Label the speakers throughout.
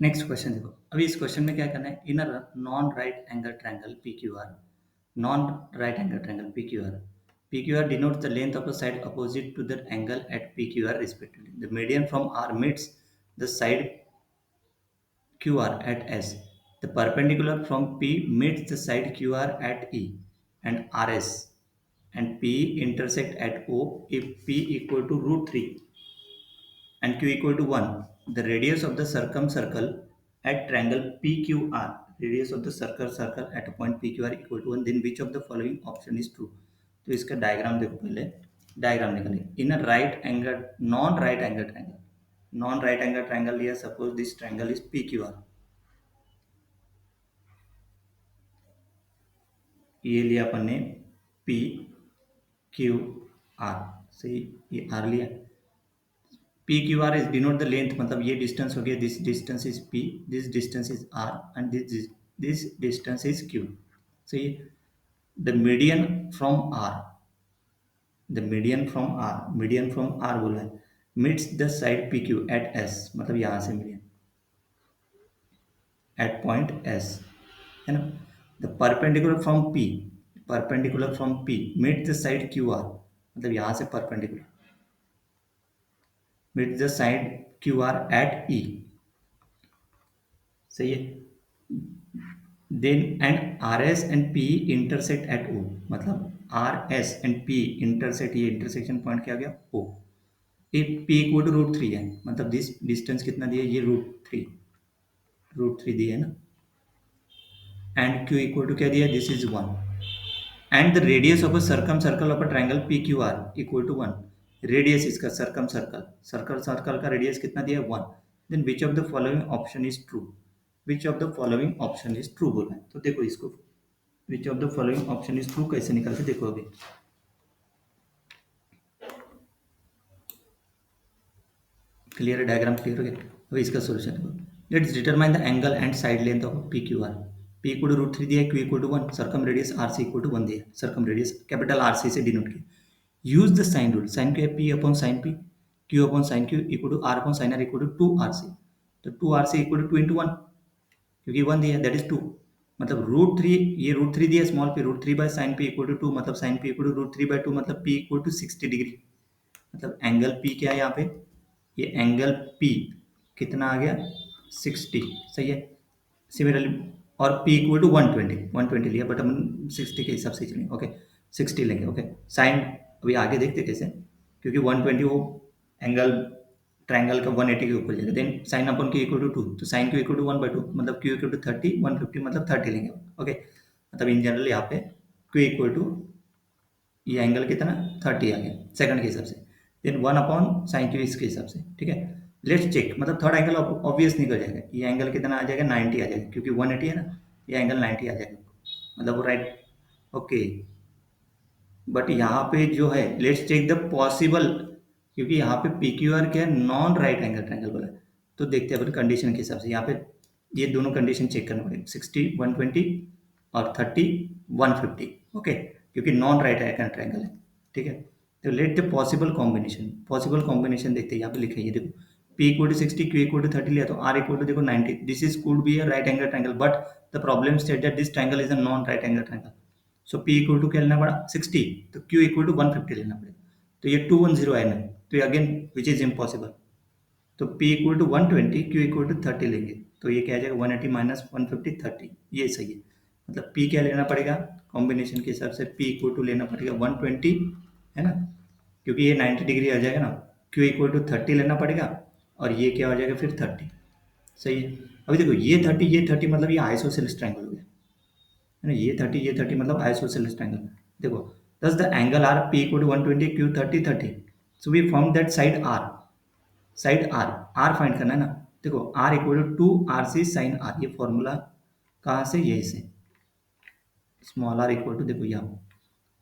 Speaker 1: Next question देखो। अभी इस क्वेश्चन में क्या करना है, in a non right angle triangle P Q R, non right angle triangle P Q R denotes the length of the side opposite to the angle at P Q R respectively. The median from R meets the side Q R at S. The perpendicular from P meets the side Q R at E and R S and P intersect at O if P equal to root 3 and Q equal to 1. The radius of the circumcircle at triangle PQR, radius of the circle at a point PQR equal to 1, then which of the following option is true? तो इसका diagram देखो, पहले diagram निकालिए। In a right angle non right angle triangle लिया, suppose this triangle is PQR, ये लिया अपन ने PQR, सही, ये R लिया। P Q R is denote the length, मतलब ये डिस्टेंस हो गया, this distance is P, this distance is R and this distance is Q. सही है। The median from R, median from R बोला है, meets the side P Q at S, मतलब यहां से मीडियन एट पॉइंट एस, है ना। The perpendicular from P meets the side Q R, मतलब यहां से perpendicular midst the side Q R at E. सही है। Then and R S and P intersect at O, मतलब R S and P intersect, ये intersection point क्या गया, ओ। ये पी इक्वल टू रूट 3 है, मतलब दिस डिस्टेंस कितना दिया, ये रूट थ्री दिया है ना। एंड क्यू इक्वल टू क्या दिया, this is 1। And the radius of a circle of a triangle P Q R equal to 1। Radius इसका सर्कल का रेडियस कितना दिया है, 1। Then which of the following option is true, which of the following option is true बोला है। तो देखो इसको, which of the following option is true कैसे निकालते, देखो अभी क्लियर है, डायग्राम क्लियर हो गया। अभी इसका सोल्यूशन देखो। Let's determine the angle and side length of P Q R. P equal to root 3 दिया है, Q equal to 1, circumradius R C equal to 1 दिया है, circumradius capital R C से डिनोट किया। Use the sine rule, sine क्या है, P upon sine P, Q upon sine Q equal to R upon sine R equal to 2 R C. तो 2 R C equal to 2 into 1, क्योंकि 1 दिया है that is 2, मतलब root 3, ये root 3 दिया small P, root 3 by sine P equal to 2, मतलब sine P equal to root 3 by 2, मतलब P equal to 60 degree. मतलब एंगल पी क्या है यहाँ पे, ये एंगल पी कितना आ गया, 60। सही है। सिमिलरली, और पी इक्वल टू 120 लिया, बट हम 60 के हिसाब से चलेंगे, ओके 60 लेंगे, ओके। साइन अभी आगे देखते कैसे, क्योंकि 120 वो एंगल ट्रायंगल का 180 के ऊपर जाएगा। Then sine upon Q equal to 2, तो साइन क्यू इक्वल टू 1/2, मतलब क्यू इक्वल टू 30, 150 मतलब 30 लेंगे, ओके। मतलब इन जनरल यहाँ पे क्यू इक्वल टू, ये एंगल कितना 30 आ गया सेकंड के हिसाब से। देन 1 अपॉन साइन क्यू इसके हिसाब से, ठीक है। लेट्स चेक, मतलब थर्ड एंगल ऑब्वियस निकल जाएगा, ये एंगल कितना आ जाएगा, 90 आ जाएगा, क्योंकि 180 है ना, ये एंगल 90 आ जाएगा, मतलब वो राइट, ओके। बट यहाँ पे जो है, लेट्स चेक द पॉसिबल, क्योंकि यहाँ पे पी क्यू आर क्या है, नॉन राइट एंगल ट्रायंगल बोला है। तो देखते हैं अपन कंडीशन के हिसाब से, यहाँ पे ये दोनों कंडीशन चेक करना पड़ेगा, 60 120 और 30 150, ओके, क्योंकि नॉन राइट एंगल ट्रायंगल है, ठीक है। तो लेट द पॉसिबल कॉम्बिनेशन देखते हैं, यहाँ पे लिखे ये देखो, P equal to 60, Q equal to 30 लिया, तो R इक्वल टू देखो 90, this is could be a right angle triangle, but the problem state that this triangle is a non right angle triangle. So P equal to क्या लेना पड़ा, 60, तो Q equal to 150 लेना पड़ेगा, तो ये 210 है ना, तो ये अगेन विच इज इम्पॉसिबल। तो P equal to 120, Q equal to 30 लेंगे, तो ये क्या आ जाएगा, 180 माइनस 150 30, ये सही है। मतलब P क्या लेना पड़ेगा, कॉम्बिनेशन के हिसाब से P इक्वल टू लेना पड़ेगा 120, है ना, क्योंकि ये 90 डिग्री आ जाएगा ना। Q इक्वल टू 30 लेना पड़ेगा, और ये क्या हो जाएगा फिर 30। सही है। अभी देखो ये 30 मतलब ये आइसोसेलेस ट्रायंगल हो गया, है ना, ये 30 मतलब आइसोसेलेस ट्रायंगल। देखो, thus the angle R P equal to 120, Q 30 30, so we found that side R find करना है ना। देखो R equal to 2RC sine R, ये फॉर्मूला कहाँ से, यही से, स्मॉल r इक्वल टू, देखो यहाँ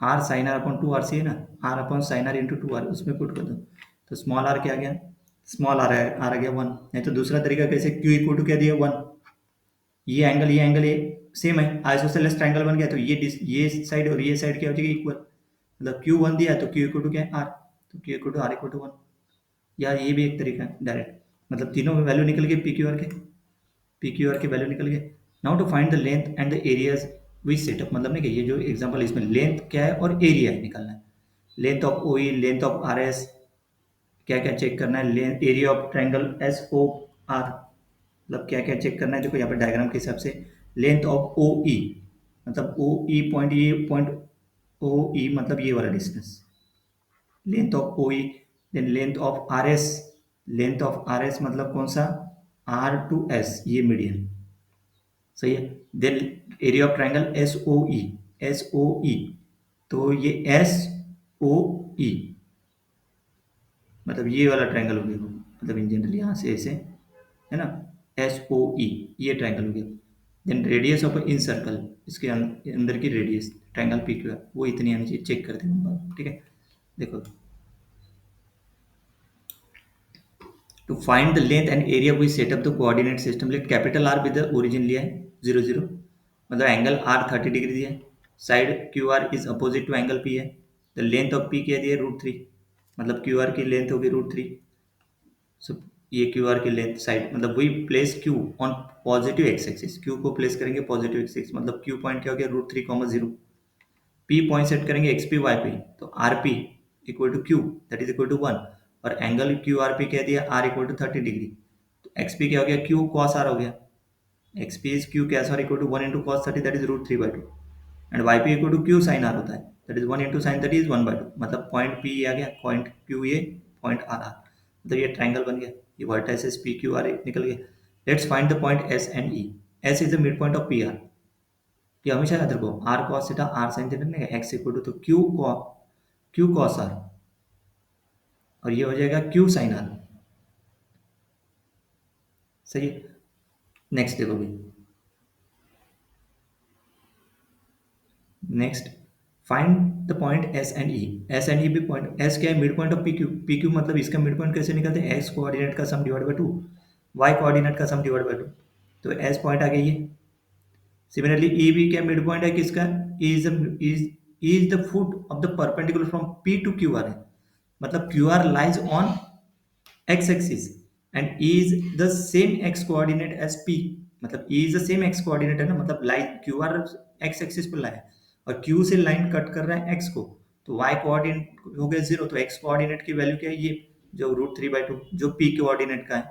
Speaker 1: R sign R upon 2RC है ना, R upon sine R into 2R, उसमें पुट कर दो, तो स्मॉल r क्या आ गया, स्मॉल r आ गया 1। नहीं तो दूसरा तरीका कैसे, Q इक्वल टू क्या दिया 1, ये एंगल ये सेम है, आइसोसेलेस ट्रायंगल बन गया, तो ये साइड और ये साइड क्या हो जाएगी इक्वल, मतलब क्यू 1 दिया तो क्यू इक्वल टू क्या है आर, तो Q equal to R equal to 1। या ये भी एक तरीका है डायरेक्ट, मतलब तीनों में वैल्यू निकल गई पी क्यू आर के, पी क्यू आर की वैल्यू निकल गई। Now to find the length and the areas which set up, मतलब नहीं कि ये जो एग्जांपल इसमें लेंथ क्या है और एरिया है निकालना है। Length of O E, length of R S, क्या क्या चेक करना है, length area of triangle S O R, मतलब क्या क्या चेक करना है। देखो यहाँ पे डायग्राम के हिसाब से लेंथ ऑफ ओ ई, मतलब ओ ई पॉइंट, ये पॉइंट ओ ई मतलब ये वाला distance, length of O E. Then length of R S, length of R S मतलब कौन सा, आर टू एस, ये मीडियन, सही है। Then area of triangle S O E, S O E, तो ये एस ओ ई मतलब ये वाला ट्रायंगल हो गया, मतलब इन जनरल यहाँ से ऐसे है ना, एस ओ ई, ये ट्रायंगल हो गया। Then radius of incircle, इसके अंदर की radius triangle P Q R वो इतनी आनी चाहिए, चेक करते हैं, ठीक है। देखो, to find the length and area we set up the coordinate system, let capital R with the origin लिया है 0 0, मतलब एंगल आर 30 डिग्री दिया है, side Q R is opposite to angle P है, द लेंथ ऑफ पी क्या दिया है √3, मतलब क्यू आर की लेंथ होगी √3। सो ये क्यू आर की लेंथ साइड, मतलब we place Q on positive X axis, Q को प्लेस करेंगे पॉजिटिव एक्स एक्सिस, मतलब क्यू पॉइंट क्या हो गया √3, 0। पी पॉइंट सेट करेंगे एक्स पी वाई पी, तो R P equal to Q that is equal to 1, और एंगल क्यू आर पी कह दिया आर इक्वल टू 30 डिग्री, तो एक्स पी क्या हो गया क्यू कॉस आर हो गया, X P is Q cos R equal to 1 × cos 30 that is √3/2, and Y P equal to Q sine R होता है, दैट इज 1 × sin 30 इज 1/2, मतलब point P आ गया, पॉइंट क्यू ये, पॉइंट आर आर, मतलब ये triangle बन गया, ये वर्टिसेस पी क्यू आर निकल गया। Let's find the point S and E, S is the mid point of P R, ये हमेशा याद रखो, R cos theta R sine theta नहीं, एक्स इक्वल टू तो क्यू कॉस आर, और ये हो जाएगा क्यू साइन आर, सही है। नेक्स्ट देखो भाई, next find the point S and E, S and E भी पॉइंट, एस क्या है mid point of P Q मतलब इसका मिड पॉइंट कैसे निकलते हैं, एक्स कोऑर्डिनेट का सम डिवाइड बाय 2, वाई कोऑर्डिनेट का सम डिवाइड बाय 2, तो एस पॉइंट आ गया ये। सिमिलरली ई भी क्या मिड पॉइंट है किसका, is the foot of the perpendicular from P to Q R है, मतलब Q R lies on x axis and E is the same x coordinate as P, मतलब E is the same x coordinate है ना, मतलब line Q R x axis पर लाया है और Q से लाइन कट कर रहा है x को, तो y कोऑर्डिनेट हो गया 0, तो x कोऑर्डिनेट की वैल्यू क्या है, ये जो √3/2 जो P कोऑर्डिनेट का है,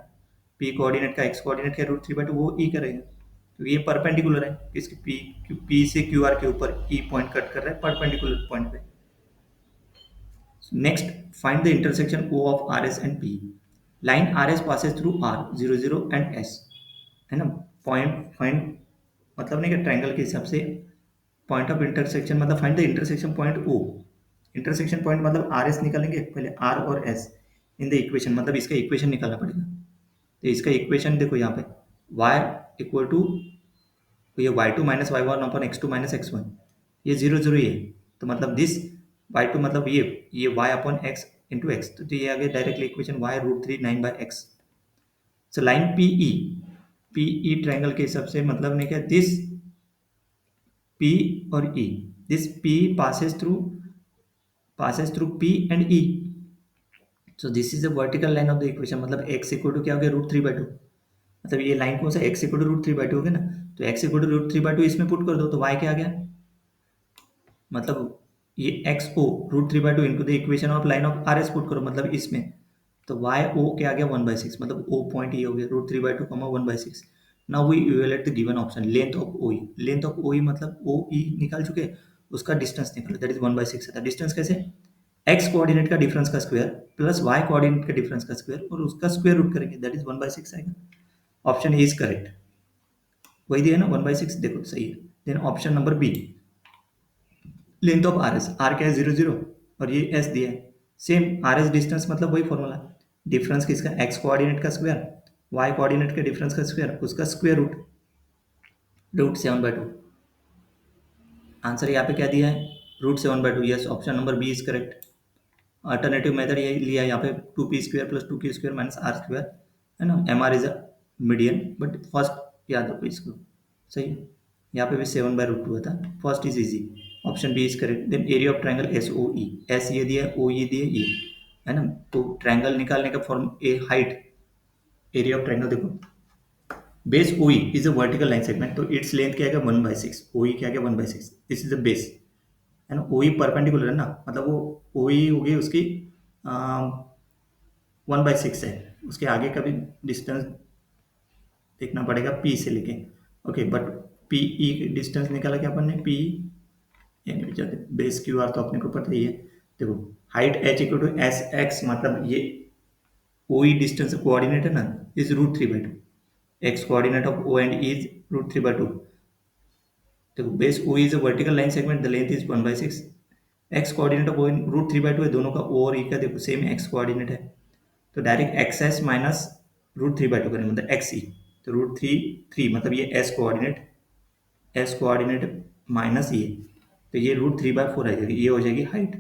Speaker 1: P कोऑर्डिनेट का x कोऑर्डिनेट क्या है √3/2, वो E करेगा, तो ये परपेंडिकुलर है इसके P से QR के ऊपर E पॉइंट कट कर रहा है परपेंडिकुलर पॉइंट पे। Next, find the intersection O of RS and P. Line RS passes through R 0 0 and S, है ना। पॉइंट फाइंड मतलब नहीं कि ट्राइंगल के हिसाब से पॉइंट ऑफ इंटरसेक्शन, मतलब find the intersection point O, intersection point मतलब RS निकालेंगे पहले, R और S इन द इक्वेशन, मतलब इसका इक्वेशन निकालना पड़ेगा, तो इसका इक्वेशन देखो यहाँ पे y इक्वल टू, तो ये y2 minus y1 upon x2 minus x1, ये 0 0 ये, तो मतलब दिस y2 मतलब ये y अपॉन x इंटू एक्स, तो ये आ गया directly equation y √3 9/x। So line P E triangle के हिसाब से मतलब नहीं क्या, दिस p और e, this p passes through p and e, so this is the vertical line of the equation, मतलब x इक्वल टू क्या हो गया √3/2, मतलब ये लाइन कौन सा x इक्वल टू √3/2 हो गया ना, तो x इक्वल टू √3/2 इसमें पुट कर दो तो y क्या आ गया, मतलब ये X O √3/2 into the equation of line of R S put करो, मतलब इसमें, तो वाई ओ क्या आ गया 1/6, मतलब ओ पॉइंट ये हो गया √3/2 1/6। Now we evaluate the given option, length of O E, length of O E मतलब ओ ई निकाल चुके, उसका डिस्टेंस निकालो दैट इज 1/6 है, डिस्टेंस कैसे, एक्स कोऑर्डिनेट का डिफरेंस का स्क्वायर प्लस वाई कोऑर्डिनेट का डिफरेंस का स्क्वायर और उसका स्क्वायर रूट करेंगे दैट इज 1/6 आएगा, ऑप्शन ए इज करेक्ट, वही दिया ना 1/6, देखो सही है। Then option number B, length of R S, R क्या है 0 0 और ये एस दिया है, सेम आर एस डिस्टेंस मतलब वही फॉर्मूला, डिफरेंस किसका एक्स कोऑर्डिनेट का स्क्वायर वाई कोऑर्डिनेट के डिफरेंस का स्क्वायर उसका स्क्वायर रूट, √7/2, आंसर यहाँ पे क्या दिया है √7/2, yes option number B is correct. Alternative method ये लिया है यहाँ पे 2p² + 2q² - r², है ना, M R is a median, but first याद रखो इसको, सही है। यहाँ पे भी 7/√2 था, first is easy, option B is correct. Then area of triangle S O E, S ये दिया है ओ ये दिया ये, है ना, तो ट्रायंगल निकालने का form A height, area of triangle देखो बेस ओई is a vertical line segment, तो इट्स लेंथ क्या है 1/6, ओई क्या है 1/6, दिस इज द बेस, है ना। ओई परपेंडिकुलर है ना, मतलब वो ओई होगी उसकी 1/6 है, उसके आगे का भी डिस्टेंस देखना पड़ेगा पी से लेके। Okay, but P E distance निकाला क्या अपन ने, पी यानी बेस क्यू आर तो अपने को पता ही है। देखो, height H equal to S X, मतलब ये ओ ई डिस्टेंस कोऑर्डिनेट है ना, is √3/2, X coordinate of O and E is √3/2। देखो, base O is a vertical line segment, the length is 1/6, X coordinate of O √3/2 है, दोनों का ओ और ई का देखो सेम एक्स कोऑर्डिनेट है, तो डायरेक्ट एक्स एस माइनस √3/2 करेंगे, मतलब एक्स ई, तो √3 मतलब ये एस कोऑर्डिनेट माइनस ये, तो ये √3/4 आ जाएगी, ये हो जाएगी हाइट,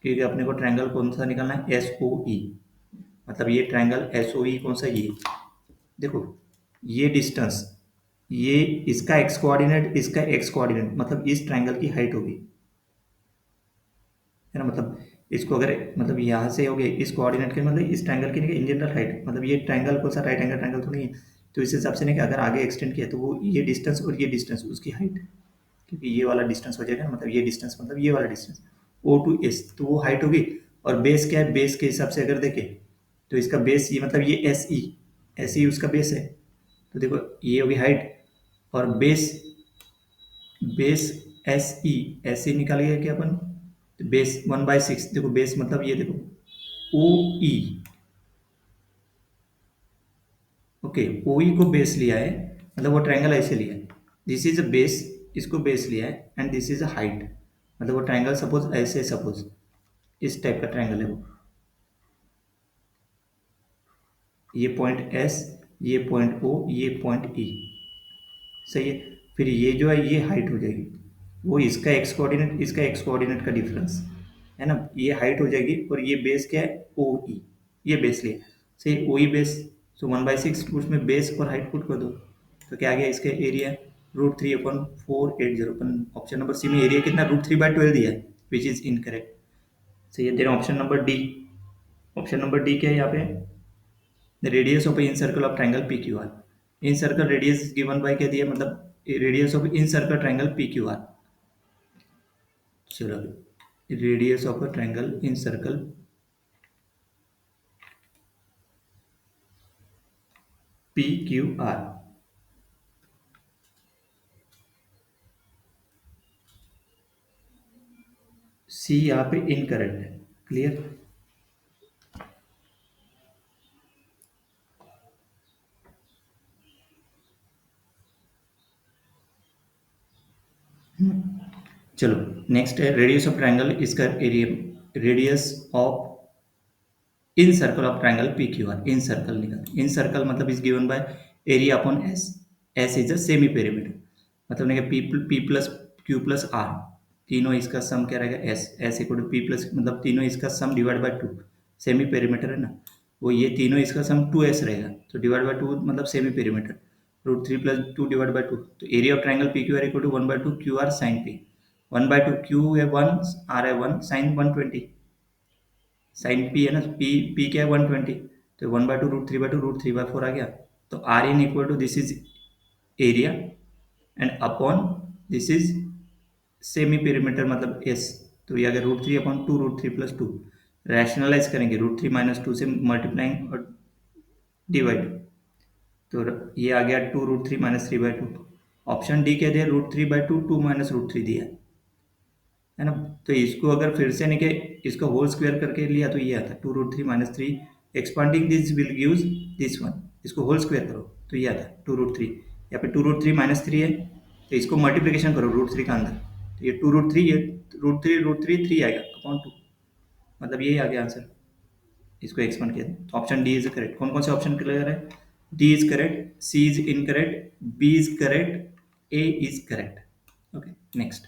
Speaker 1: क्योंकि अपने को ट्रायंगल कौन सा निकालना है, एस ओ ई, मतलब ये ट्रायंगल एस ओ ई कौन सा, ये देखो, ये डिस्टेंस, ये इसका एक्स कोऑर्डिनेट, इसका एक्स कोऑर्डिनेट, मतलब इस ट्रायंगल की हाइट होगी, है ना। मतलब इसको अगर, मतलब यहाँ से हो गए इस कोऑर्डिनेट के, मतलब इस ट्रायंगल की नहीं, इन जनरल हाइट, मतलब ये ट्रायंगल कौन सा, राइट एंगल ट्रायंगल तो नहीं है, तो इस हिसाब से नहीं कि अगर आगे एक्सटेंड किया तो वो ये डिस्टेंस और ये डिस्टेंस उसकी हाइट, क्योंकि ये वाला डिस्टेंस हो जाएगा, मतलब ये डिस्टेंस मतलब ये वाला डिस्टेंस ओ टू एस, तो वो हाइट होगी। और बेस क्या है, बेस के हिसाब से अगर देखें तो इसका बेस ये, मतलब ये एस ई उसका बेस है, तो देखो ये होगी हाइट, और बेस बेस एस ई निकालिए क्या अपन, तो बेस 1/6, देखो बेस मतलब ये देखो ओ ई, ओके, ओ ई को बेस लिया है, मतलब वो ट्रायंगल ऐसे लिया है, दिस इज अ बेस, इसको बेस लिया है, and this is a height, मतलब वो ट्रायंगल सपोज ऐसे, सपोज इस टाइप का ट्रायंगल है वो, ये पॉइंट एस, ये पॉइंट ओ, ये पॉइंट ई, सही है। फिर ये जो है ये हाइट हो जाएगी, वो इसका एक्स कोऑर्डिनेट, इसका एक्स कोऑर्डिनेट का डिफरेंस, है ना, ये हाइट हो जाएगी, और ये बेस क्या है ओ ई, ये बेस लिया, सही, ओ ई बेस, सो 1/6 उसमें बेस और हाइट पुट कर दो, तो क्या आ गया इसका एरिया, √3/480, अपन ऑप्शन नंबर सी में एरिया कितना √3/12 दिया है, विच इज इनकरेक्ट, सही है। Then option number D, option number D क्या है यहाँ पे, the radius of incircle of triangle P Q R, in circle radius given by क्या दिया, मतलब radius of incircle triangle P Q R, चलो radius of a triangle incircle P Q R, see यहाँ पे incorrect है, clear. चलो next है radius of triangle, इसका area, radius of incircle of triangle P Q R, in circle निकल, in circle मतलब is given by area upon S, S is a semi perimeter, मतलब नहीं P plus Q plus R, तीनों इसका sum क्या रहेगा S, S equal to P plus, मतलब तीनों इसका sum divide by 2, semi perimeter है ना, वो ये तीनों इसका सम 2s रहेगा, तो डिवाइड बाय 2 मतलब सेमी पेरीमीटर, √3 + 2 डिवाइड बाय 2, तो area of triangle P Q R equal to 1/2 Q R sine P, 1/2 Q है 1, आर है 1, साइन 120, साइन पी है ना, पी क्या है 120, तो 1/2 √3/2 √3/4 आ गया, तो R in equal to this is area and upon this is semi perimeter मतलब एस, तो ये आ गया √3/2 √3 + 2, रैशनलाइज करेंगे √3 - 2 से मल्टीप्लाइंग और डिवाइड, तो ये आ गया 2 √3 - 3/2, ऑप्शन डी क्या दिया √3/2 2 - √3 दिया है ना, तो इसको अगर फिर से नहीं के इसको होल स्क्वायर करके लिया तो ये आता 2 √3 - 3, expanding this will gives this one, इसको होल स्क्वायर करो तो ये आता 2 √3, यहाँ पे 2 √3 - 3 है, तो इसको मल्टीप्लिकेशन करो √3 का अंदर, तो ये 2 √3, ये √3 आएगा अपॉन 2, मतलब यही आ गया आंसर, इसको एक्सपांड किया, तो ऑप्शन डी इज करेक्ट। कौन कौन से ऑप्शन क्लियर है, D is correct, C is incorrect, B is correct, A is correct. Okay next,